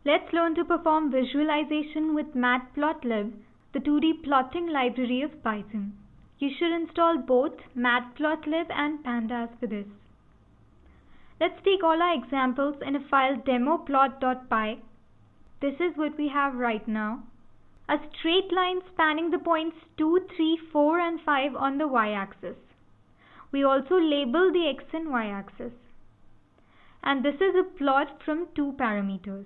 Let's learn to perform visualization with Matplotlib, the 2D plotting library of Python. You should install both Matplotlib and Pandas for this. Let's take all our examples in a file demoplot.py. This is what we have right now. A straight line spanning the points 2, 3, 4 and 5 on the y-axis. We also label the x and y-axis. And this is a plot from 2 parameters.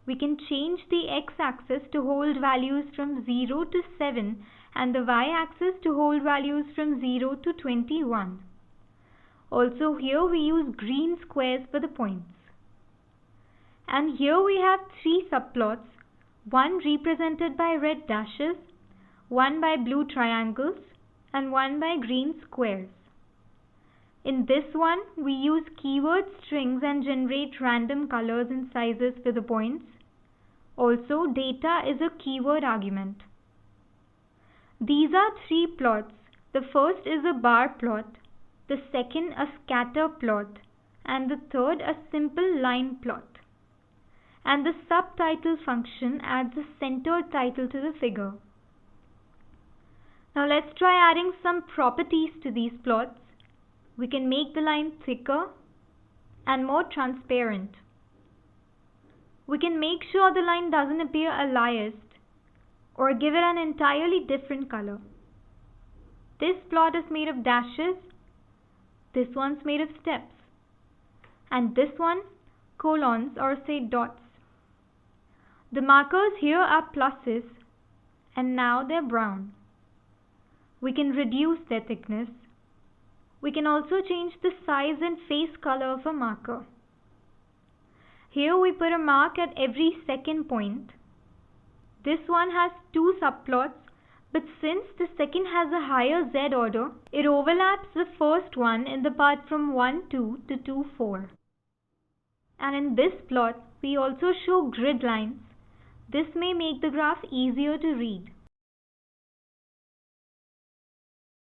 We can change the x-axis to hold values from 0 to 7 and the y-axis to hold values from 0 to 21. Also here we use green squares for the points. And here we have 3 subplots, one represented by red dashes, one by blue triangles, and one by green squares. In this one, we use keyword strings and generate random colors and sizes for the points. Also, data is a keyword argument. These are 3 plots. The first is a bar plot, the second a scatter plot, and the third a simple line plot. And the subtitle function adds a centered title to the figure. Now let's try adding some properties to these plots. We can make the line thicker and more transparent. We can make sure the line doesn't appear aliased or give it an entirely different color. This plot is made of dashes, this one's made of steps, and this one colons or say dots. The markers here are pluses and now they're brown. We can reduce their thickness. We can also change the size and face color of a marker. Here we put a mark at every second point. This one has 2 subplots, but since the second has a higher z order, it overlaps the first one in the part from 1, 2 to 2, 4. And in this plot, we also show grid lines. This may make the graph easier to read.